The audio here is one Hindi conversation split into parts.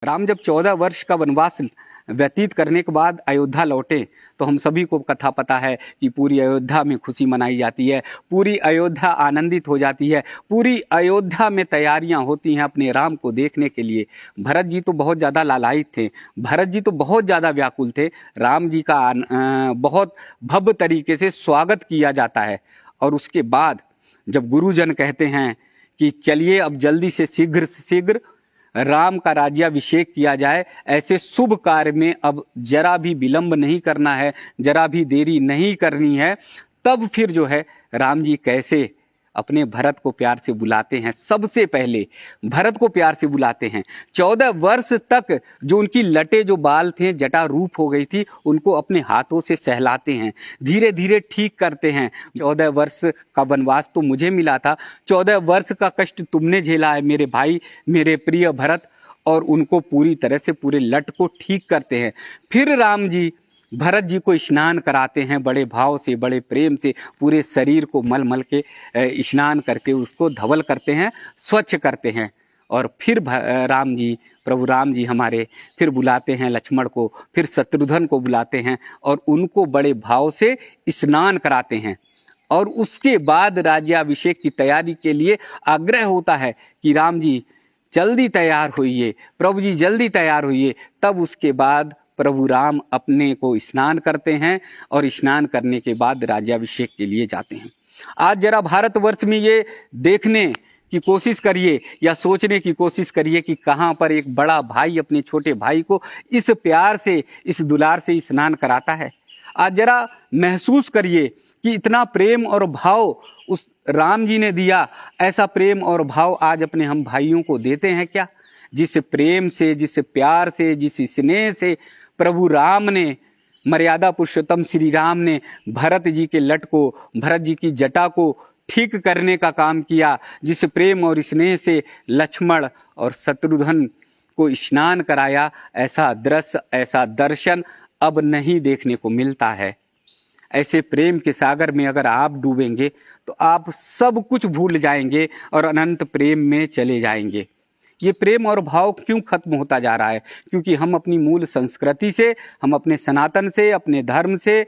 राम जब 14 वर्ष का वनवास व्यतीत करने के बाद अयोध्या लौटे तो हम सभी को कथा पता है कि पूरी अयोध्या में खुशी मनाई जाती है, पूरी अयोध्या आनंदित हो जाती है, पूरी अयोध्या में तैयारियां होती हैं अपने राम को देखने के लिए। भरत जी तो बहुत ज़्यादा लालायित थे, भरत जी तो बहुत ज़्यादा व्याकुल थे। राम जी का बहुत भव्य तरीके से स्वागत किया जाता है। और उसके बाद जब गुरुजन कहते हैं कि चलिए अब जल्दी से शीघ्र से शीघ्र राम का राज्याभिषेक किया जाए, ऐसे शुभ कार्य में अब जरा भी विलंब नहीं करना है, जरा भी देरी नहीं करनी है, तब फिर जो है राम जी कैसे अपने भरत को प्यार से बुलाते हैं। सबसे पहले भरत को प्यार से बुलाते हैं। 14 वर्ष तक जो उनकी लटे जो बाल थे, जटा रूप हो गई थी, उनको अपने हाथों से सहलाते हैं, धीरे धीरे ठीक करते हैं। 14 वर्ष का वनवास तो मुझे मिला था, 14 वर्ष का कष्ट तुमने झेला है मेरे भाई, मेरे प्रिय भरत। और उनको पूरी तरह से पूरे लट को ठीक करते हैं। फिर राम जी भरत जी को स्नान कराते हैं, बड़े भाव से, बड़े प्रेम से, पूरे शरीर को मल मल के स्नान करके उसको धवल करते हैं, स्वच्छ करते हैं। और फिर राम जी, प्रभु राम जी हमारे फिर बुलाते हैं लक्ष्मण को, फिर शत्रुघ्न को बुलाते हैं और उनको बड़े भाव से स्नान कराते हैं। और उसके बाद राज्याभिषेक की तैयारी के लिए आग्रह होता है कि राम जी जल्दी तैयार होइए, प्रभु जी जल्दी तैयार होइए। तब उसके बाद प्रभु राम अपने को स्नान करते हैं और स्नान करने के बाद राज्याभिषेक के लिए जाते हैं। आज जरा भारतवर्ष में ये देखने की कोशिश करिए या सोचने की कोशिश करिए कि कहाँ पर एक बड़ा भाई अपने छोटे भाई को इस प्यार से, इस दुलार से स्नान कराता है। आज जरा महसूस करिए कि इतना प्रेम और भाव उस राम जी ने दिया, ऐसा प्रेम और भाव आज अपने हम भाइयों को देते हैं क्या? जिस प्रेम से, जिस प्यार से, जिस स्नेह से प्रभु राम ने, मर्यादा पुरुषोत्तम श्री राम ने भरत जी के लट को, भरत जी की जटा को ठीक करने का काम किया, जिस प्रेम और स्नेह से लक्ष्मण और शत्रुघ्न को स्नान कराया, ऐसा दृश्य, ऐसा दर्शन अब नहीं देखने को मिलता है। ऐसे प्रेम के सागर में अगर आप डूबेंगे तो आप सब कुछ भूल जाएंगे और अनंत प्रेम में चले जाएंगे। ये प्रेम और भाव क्यों खत्म होता जा रहा है? क्योंकि हम अपनी मूल संस्कृति से, हम अपने सनातन से, अपने धर्म से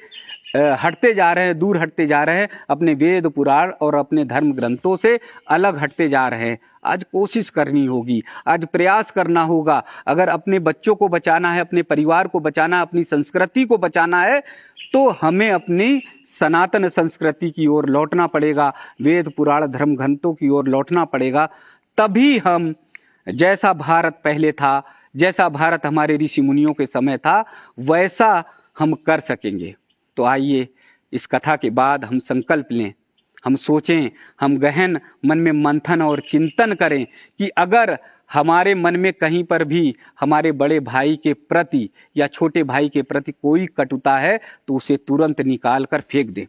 हटते जा रहे हैं, दूर हटते जा रहे हैं, अपने वेद पुराण और अपने धर्म ग्रंथों से अलग हटते जा रहे हैं। आज कोशिश करनी होगी, आज प्रयास करना होगा। अगर अपने बच्चों को बचाना है, अपने परिवार को बचाना है, अपनी संस्कृति को बचाना है, तो हमें अपनी सनातन संस्कृति की ओर लौटना पड़ेगा, वेद पुराण धर्म ग्रंथों की ओर लौटना पड़ेगा। तभी हम जैसा भारत पहले था, जैसा भारत हमारे ऋषि मुनियों के समय था, वैसा हम कर सकेंगे। तो आइए इस कथा के बाद हम संकल्प लें, हम सोचें, हम गहन मन में मंथन और चिंतन करें कि अगर हमारे मन में कहीं पर भी हमारे बड़े भाई के प्रति या छोटे भाई के प्रति कोई कटुता है तो उसे तुरंत निकाल कर फेंक दें।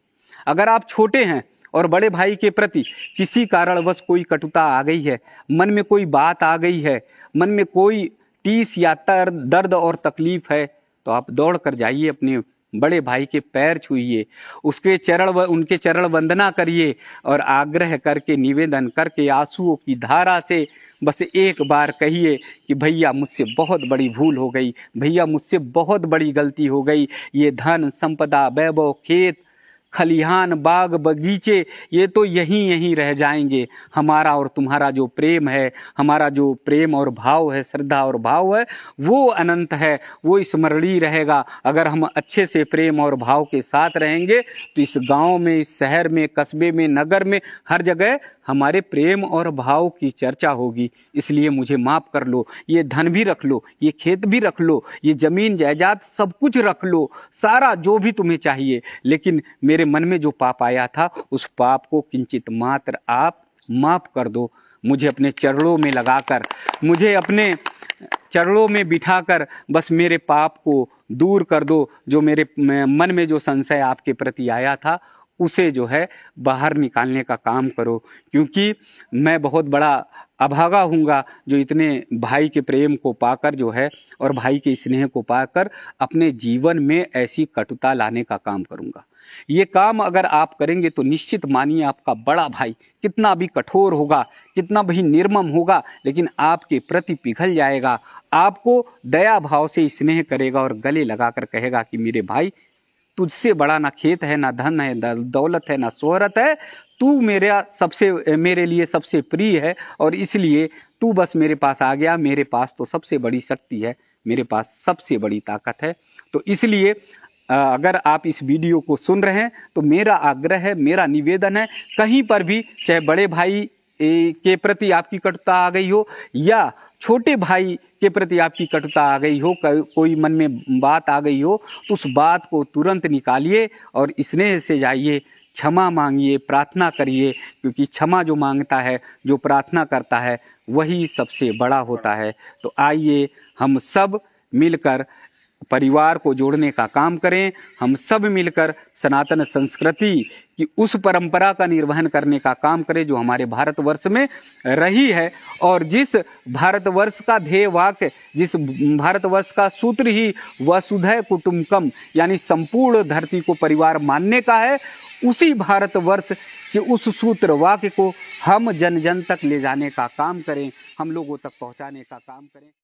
अगर आप छोटे हैं और बड़े भाई के प्रति किसी कारणवश कोई कटुता आ गई है, मन में कोई बात आ गई है, मन में कोई टीस या दर्द और तकलीफ है, तो आप दौड़ कर जाइए, अपने बड़े भाई के पैर छूइए, उनके चरण वंदना करिए और आग्रह करके, निवेदन करके, आंसुओं की धारा से बस एक बार कहिए कि भैया मुझसे बहुत बड़ी भूल हो गई, भैया मुझसे बहुत बड़ी गलती हो गई। ये धन संपदा, वैभव, खेत खलिहान, बाग बगीचे, ये तो यहीं रह जाएंगे। हमारा और तुम्हारा जो प्रेम है, हमारा जो प्रेम और भाव है, श्रद्धा और भाव है, वो अनंत है, वो स्मरणीय रहेगा। अगर हम अच्छे से प्रेम और भाव के साथ रहेंगे तो इस गांव में, इस शहर में, कस्बे में, नगर में, हर जगह हमारे प्रेम और भाव की चर्चा होगी। इसलिए मुझे माफ़ कर लो, ये धन भी रख लो, ये खेत भी रख लो, ये ज़मीन जायदाद सब कुछ रख लो, सारा जो भी तुम्हें चाहिए, लेकिन मेरे मन में जो पाप आया था उस पाप को किंचित मात्र आप माफ़ कर दो। मुझे अपने चरणों में लगाकर, मुझे अपने चरणों में बिठाकर बस मेरे पाप को दूर कर दो। जो मेरे मन में जो संशय आपके प्रति आया था उसे जो है बाहर निकालने का काम करो, क्योंकि मैं बहुत बड़ा अभागा हूँगा जो इतने भाई के प्रेम को पाकर जो है और भाई के स्नेह को पाकर अपने जीवन में ऐसी कटुता लाने का काम करूँगा। ये काम अगर आप करेंगे तो निश्चित मानिए आपका बड़ा भाई कितना भी कठोर होगा, कितना भी निर्मम होगा, लेकिन आपके प्रति पिघल जाएगा, आपको दया भाव से स्नेह करेगा और गले लगाकर कहेगा कि मेरे भाई, तुझसे बड़ा ना खेत है, ना धन है, ना दौलत है, ना शोहरत है, तू मेरे लिए सबसे प्रिय है और इसलिए तू बस मेरे पास आ गया। मेरे पास तो सबसे बड़ी शक्ति है, मेरे पास सबसे बड़ी ताकत है। तो इसलिए अगर आप इस वीडियो को सुन रहे हैं तो मेरा आग्रह है, मेरा निवेदन है, कहीं पर भी चाहे बड़े भाई के प्रति आपकी कटुता आ गई हो या छोटे भाई के प्रति आपकी कटुता आ गई हो, कोई मन में बात आ गई हो, तो उस बात को तुरंत निकालिए और स्नेह से जाइए, क्षमा मांगिए, प्रार्थना करिए, क्योंकि क्षमा जो मांगता है, जो प्रार्थना करता है, वही सबसे बड़ा होता है। तो आइए हम सब मिलकर परिवार को जोड़ने का काम करें, हम सब मिलकर सनातन संस्कृति की उस परंपरा का निर्वहन करने का काम करें जो हमारे भारतवर्ष में रही है और जिस भारतवर्ष का ध्येय वाक्य, जिस भारतवर्ष का सूत्र ही वसुधैव कुटुंबकम यानी संपूर्ण धरती को परिवार मानने का है, उसी भारतवर्ष के उस सूत्र वाक्य को हम जन जन तक ले जाने का काम करें, हम लोगों तक पहुंचाने का काम करें।